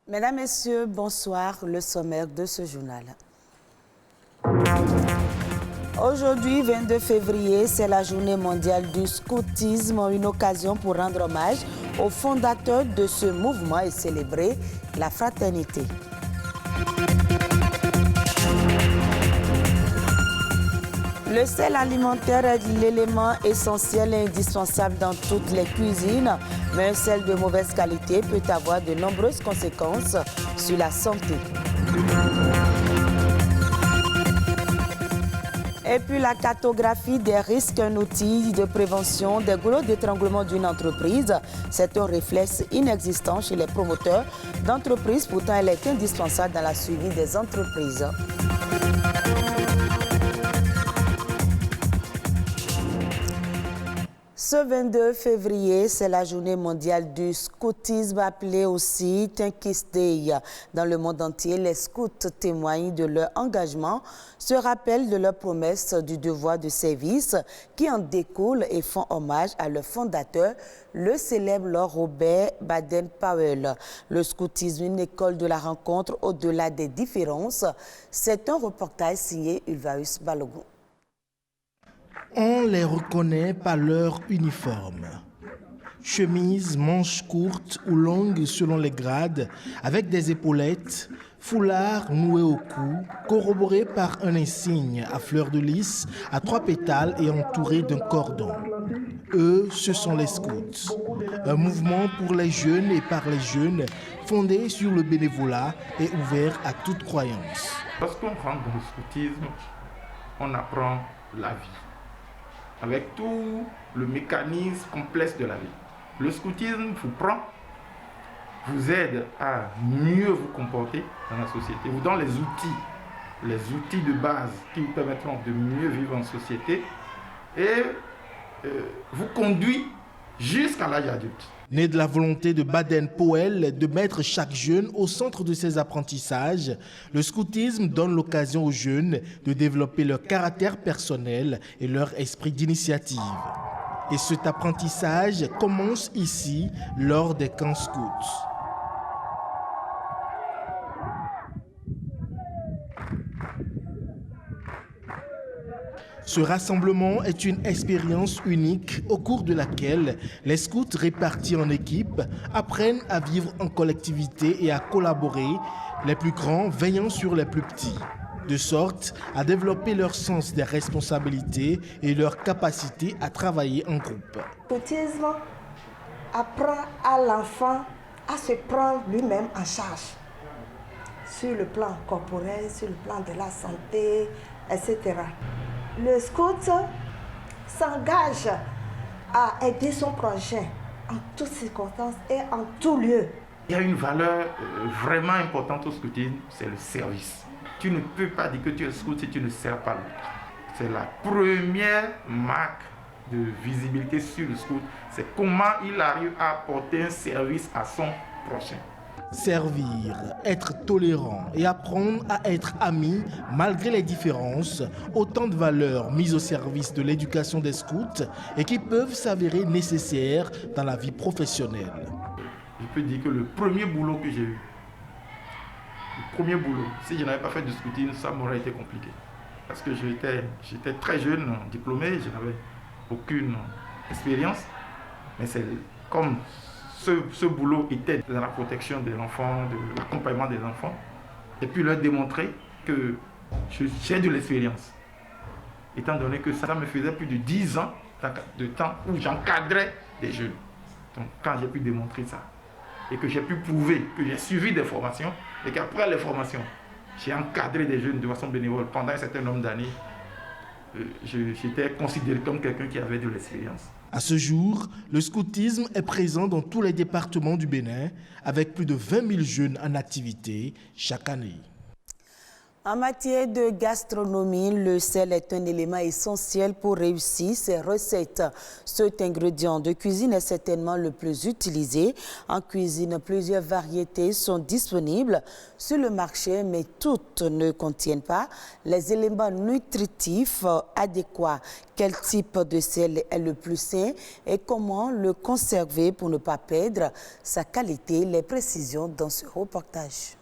Mesdames, Messieurs, bonsoir. Le sommaire de ce journal. Aujourd'hui, 22 février, c'est la journée mondiale du scoutisme, une occasion pour rendre hommage aux fondateurs de ce mouvement et célébrer la fraternité. Le sel alimentaire est l'élément essentiel et indispensable dans toutes les cuisines, mais un sel de mauvaise qualité peut avoir de nombreuses conséquences sur la santé. Et puis la cartographie des risques, un outil de prévention des goulots d'étranglement d'une entreprise. C'est un réflexe inexistant chez les promoteurs d'entreprises, pourtant elle est indispensable dans la suivi des entreprises. Ce 22 février, c'est la journée mondiale du scoutisme, appelée aussi Tinkis Day. Dans le monde entier, les scouts témoignent de leur engagement, se rappellent de leur promesse du devoir de service qui en découle et font hommage à leur fondateur, le célèbre Lord Robert Baden-Powell. Le scoutisme, une école de la rencontre au-delà des différences. C'est un reportage signé Ulvaeus Balogun. On les reconnaît par leur uniforme. Chemise, manches courtes ou longues selon les grades, avec des épaulettes, foulard noué au cou, corroboré par un insigne à fleur de lys, à 3 pétales et entouré d'un cordon. Eux, ce sont les scouts. Un mouvement pour les jeunes et par les jeunes, fondé sur le bénévolat et ouvert à toute croyance. Lorsqu'on rentre dans le scoutisme, on apprend la vie, avec tout le mécanisme complexe de la vie. Le scoutisme vous prend, vous aide à mieux vous comporter dans la société, vous donne les outils de base qui vous permettront de mieux vivre en société et vous conduit jusqu'à l'âge adulte. Né de la volonté de Baden-Powell de mettre chaque jeune au centre de ses apprentissages, le scoutisme donne l'occasion aux jeunes de développer leur caractère personnel et leur esprit d'initiative. Et cet apprentissage commence ici, lors des camps scouts. Ce rassemblement est une expérience unique au cours de laquelle les scouts répartis en équipes apprennent à vivre en collectivité et à collaborer, les plus grands veillant sur les plus petits, de sorte à développer leur sens des responsabilités et leur capacité à travailler en groupe. Le scoutisme apprend à l'enfant à se prendre lui-même en charge, sur le plan corporel, sur le plan de la santé, etc. Le scout s'engage à aider son prochain en toutes circonstances et en tout lieu. Il y a une valeur vraiment importante au scoutisme, c'est le service. Tu ne peux pas dire que tu es scout si tu ne sers pas l'autre. C'est la première marque de visibilité sur le scout, c'est comment il arrive à apporter un service à son prochain. Servir, être tolérant et apprendre à être ami malgré les différences, autant de valeurs mises au service de l'éducation des scouts et qui peuvent s'avérer nécessaires dans la vie professionnelle. Je peux dire que le premier boulot que j'ai eu, si je n'avais pas fait de scouting, ça m'aurait été compliqué. Parce que j'étais très jeune, diplômé, je n'avais aucune expérience, mais c'est comme ce boulot était dans la protection des enfants, de l'accompagnement des enfants, et puis leur démontrer que j'ai de l'expérience. Étant donné que ça me faisait plus de 10 ans de temps où j'encadrais des jeunes. Donc quand j'ai pu démontrer ça, et que j'ai pu prouver que j'ai suivi des formations, et qu'après les formations, j'ai encadré des jeunes de façon bénévole pendant un certain nombre d'années, j'étais considéré comme quelqu'un qui avait de l'expérience. À ce jour, le scoutisme est présent dans tous les départements du Bénin, avec plus de 20 000 jeunes en activité chaque année. En matière de gastronomie, le sel est un élément essentiel pour réussir ces recettes. Cet ingrédient de cuisine est certainement le plus utilisé. En cuisine, plusieurs variétés sont disponibles sur le marché, mais toutes ne contiennent pas les éléments nutritifs adéquats. Quel type de sel est le plus sain et comment le conserver pour ne pas perdre sa qualité? Les précisions dans ce reportage.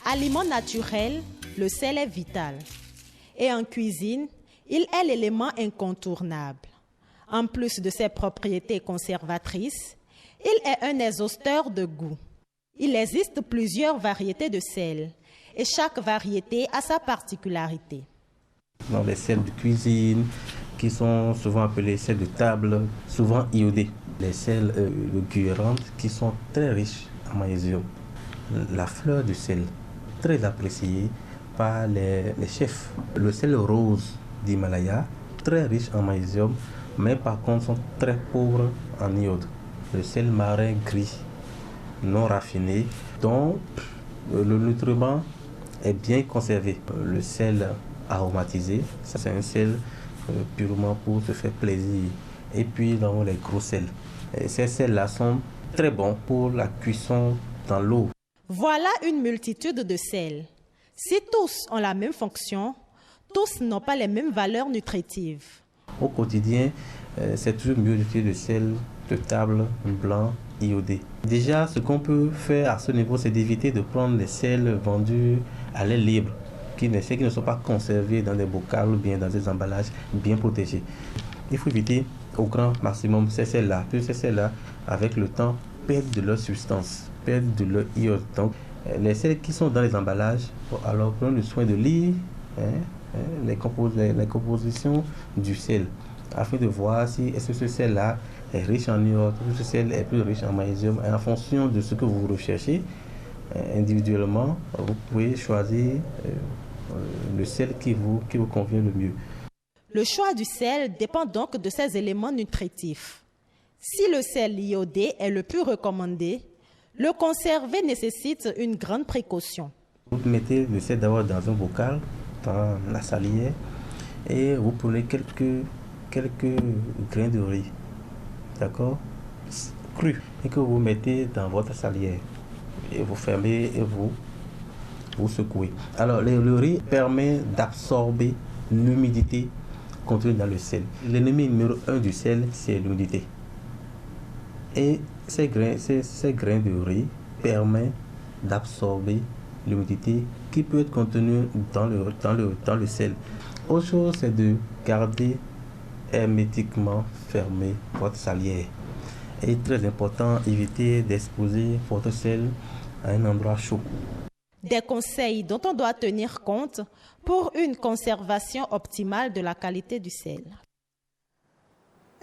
Aliment naturel, le sel est vital. Et en cuisine, il est l'élément incontournable. En plus de ses propriétés conservatrices, il est un exhausteur de goût. Il existe plusieurs variétés de sel et chaque variété a sa particularité. Dans les sels de cuisine, qui sont souvent appelés sels de table, souvent iodés. Les sels de Guérande qui sont très riches en magnésium. La fleur du sel, très appréciée par les chefs. Le sel rose d'Himalaya, très riche en magnésium, mais par contre sont très pauvres en iode. Le sel marin gris, non raffiné, dont le nutriment est bien conservé. Le sel aromatisé, ça c'est un sel purement pour se faire plaisir. Et puis dans les gros sels. Et ces sels-là sont très bons pour la cuisson dans l'eau. Voilà une multitude de sels. Si tous ont la même fonction, tous n'ont pas les mêmes valeurs nutritives. Au quotidien, c'est toujours mieux d'utiliser le sel de table blanc iodé. Déjà, ce qu'on peut faire à ce niveau, c'est d'éviter de prendre les sels vendus à l'air libre, qui ne sont pas conservés dans des bocaux ou bien dans des emballages bien protégés. Il faut éviter au grand maximum ces sels-là. Ces sels-là, avec le temps, perdent de leur substance, perdent de leur iode. Donc, les sels qui sont dans les emballages, alors prenons le soin de lire les compositions du sel, afin de voir si est-ce que ce sel-là est riche en iode, ou ce sel est plus riche en magnésium. Et en fonction de ce que vous recherchez, individuellement, vous pouvez choisir le sel qui vous convient le mieux. Le choix du sel dépend donc de ses éléments nutritifs. Si le sel iodé est le plus recommandé, le conserver nécessite une grande précaution. Vous mettez le sel d'abord dans un bocal, dans la salière, et vous prenez quelques grains de riz, d'accord, crus, et que vous mettez dans votre salière. Et vous fermez et vous secouez. Alors, le riz permet d'absorber l'humidité contenue dans le sel. L'ennemi numéro 1 du sel, c'est l'humidité. Et ces grains de riz permettent d'absorber l'humidité qui peut être contenue dans le sel. Autre chose, c'est de garder hermétiquement fermé votre salière. Et très important, éviter d'exposer votre sel à un endroit chaud. Des conseils dont on doit tenir compte pour une conservation optimale de la qualité du sel.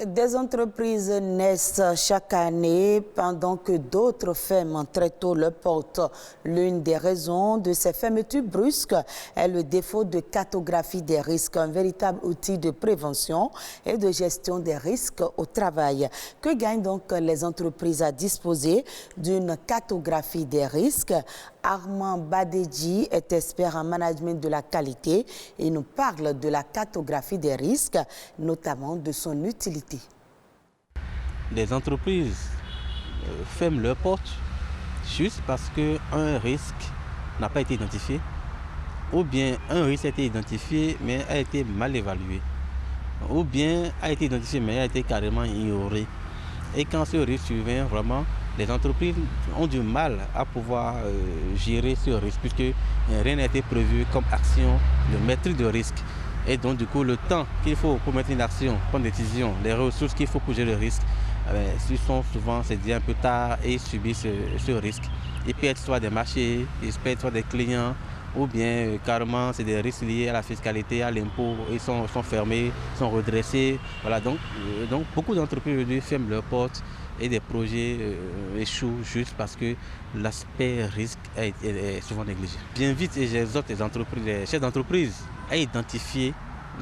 Des entreprises naissent chaque année pendant que d'autres ferment très tôt leurs portes. L'une des raisons de ces fermetures brusques est le défaut de cartographie des risques, un véritable outil de prévention et de gestion des risques au travail. Que gagnent donc les entreprises à disposer d'une cartographie des risques? Armand Badedji est expert en management de la qualité et nous parle de la cartographie des risques, notamment de son utilité. Les entreprises ferment leurs portes juste parce qu'un risque n'a pas été identifié, ou bien un risque a été identifié mais a été mal évalué, ou bien a été identifié mais a été carrément ignoré. Et quand ce risque survient, vraiment, les entreprises ont du mal à pouvoir gérer ce risque puisque rien n'a été prévu comme action de maîtrise de risque. Et donc du coup, le temps qu'il faut pour mettre une action, prendre une décision, les ressources qu'il faut pour gérer le risque, ils sont souvent, c'est dit un peu tard et subissent ce risque. Ils perdent soit des marchés, ils perdent soit des clients, ou bien carrément c'est des risques liés à la fiscalité, à l'impôt, ils sont fermés, sont redressés. Voilà, donc beaucoup d'entreprises aujourd'hui ferment leurs portes et des projets échouent juste parce que l'aspect risque est souvent négligé. Bien vite, et j'exhorte les entreprises, les chefs d'entreprise à identifier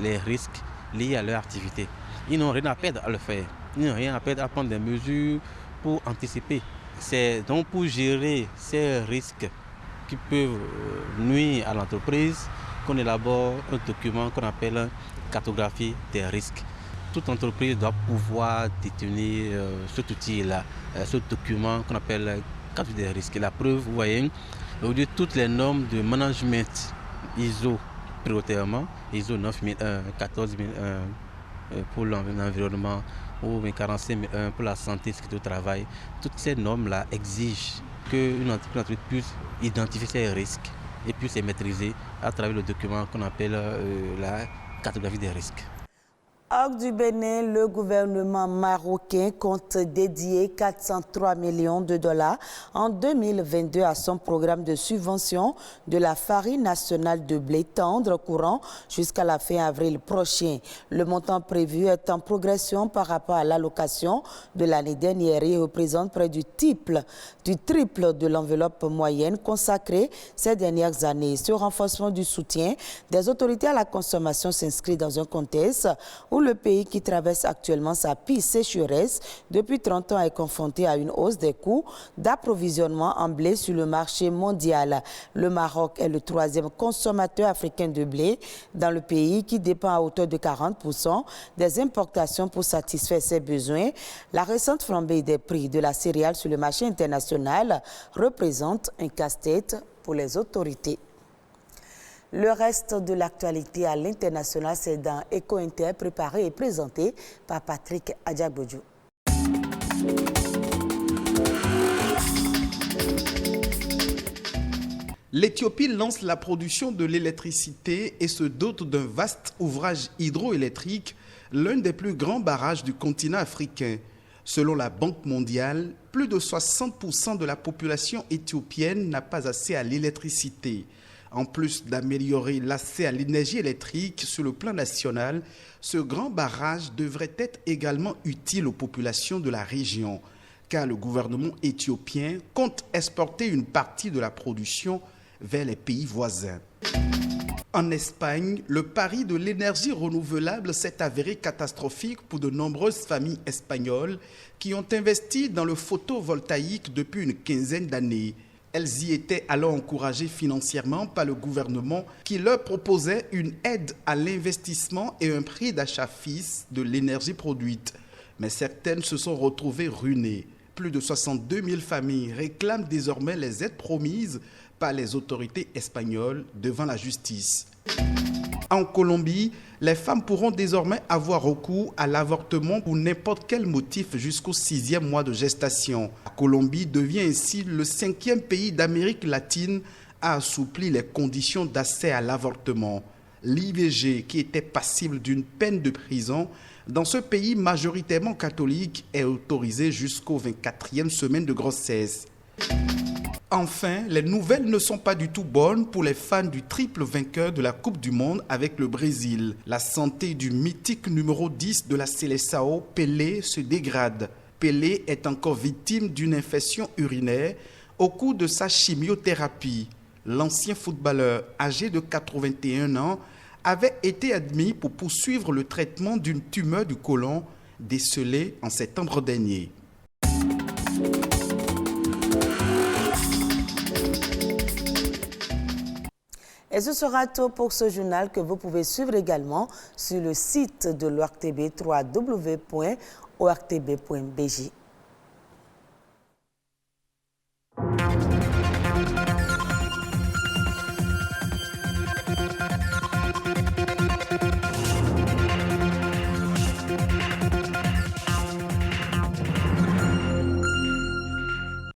les risques liés à leur activité. Ils n'ont rien à perdre à le faire. Ils n'ont rien à perdre à prendre des mesures pour anticiper. C'est donc pour gérer ces risques qui peuvent nuire à l'entreprise qu'on élabore un document qu'on appelle cartographie des risques. Toute entreprise doit pouvoir détenir cet outil-là, ce document qu'on appelle cartographie des risques. Et la preuve, vous voyez, aujourd'hui, toutes les normes de management ISO prioritairement, ISO 9001, 14001 pour l'environnement ou 45001 pour la santé et la sécurité au travail, toutes ces normes-là exigent qu'une entreprise puisse identifier ses risques et puisse les maîtriser à travers le document qu'on appelle la cartographie des risques. Hors du Bénin, le gouvernement marocain compte dédier 403 millions de dollars en 2022 à son programme de subvention de la farine nationale de blé tendre courant jusqu'à la fin avril prochain. Le montant prévu est en progression par rapport à l'allocation de l'année dernière et représente près du triple de l'enveloppe moyenne consacrée ces dernières années. Ce renforcement du soutien des autorités à la consommation s'inscrit dans un contexte où le pays qui traverse actuellement sa pire sécheresse depuis 30 ans est confronté à une hausse des coûts d'approvisionnement en blé sur le marché mondial. Le Maroc est le 3e consommateur africain de blé dans le pays qui dépend à hauteur de 40% des importations pour satisfaire ses besoins. La récente flambée des prix de la céréale sur le marché international représente un casse-tête pour les autorités. Le reste de l'actualité à l'international, c'est dans Eco-Inter, préparé et présenté par Patrick Adjagbodjou. L'Éthiopie lance la production de l'électricité et se dote d'un vaste ouvrage hydroélectrique, l'un des plus grands barrages du continent africain. Selon la Banque mondiale, plus de 60% de la population éthiopienne n'a pas accès à l'électricité. En plus d'améliorer l'accès à l'énergie électrique sur le plan national, ce grand barrage devrait être également utile aux populations de la région, car le gouvernement éthiopien compte exporter une partie de la production vers les pays voisins. En Espagne, le pari de l'énergie renouvelable s'est avéré catastrophique pour de nombreuses familles espagnoles qui ont investi dans le photovoltaïque depuis une quinzaine d'années. Elles y étaient alors encouragées financièrement par le gouvernement qui leur proposait une aide à l'investissement et un prix d'achat fixe de l'énergie produite. Mais certaines se sont retrouvées ruinées. Plus de 62 000 familles réclament désormais les aides promises par les autorités espagnoles devant la justice. En Colombie, les femmes pourront désormais avoir recours à l'avortement pour n'importe quel motif jusqu'au 6e mois de gestation. La Colombie devient ainsi le 5e pays d'Amérique latine à assouplir les conditions d'accès à l'avortement. L'IVG, qui était passible d'une peine de prison, dans ce pays majoritairement catholique, est autorisée jusqu'aux 24e semaine de grossesse. Enfin, les nouvelles ne sont pas du tout bonnes pour les fans du triple vainqueur de la Coupe du Monde avec le Brésil. La santé du mythique numéro 10 de la Seleção, Pelé, se dégrade. Pelé est encore victime d'une infection urinaire au cours de sa chimiothérapie. L'ancien footballeur, âgé de 81 ans, avait été admis pour poursuivre le traitement d'une tumeur du côlon décelée en septembre dernier. Et ce sera tout pour ce journal que vous pouvez suivre également sur le site de l'ORTB, www.ortb.bj.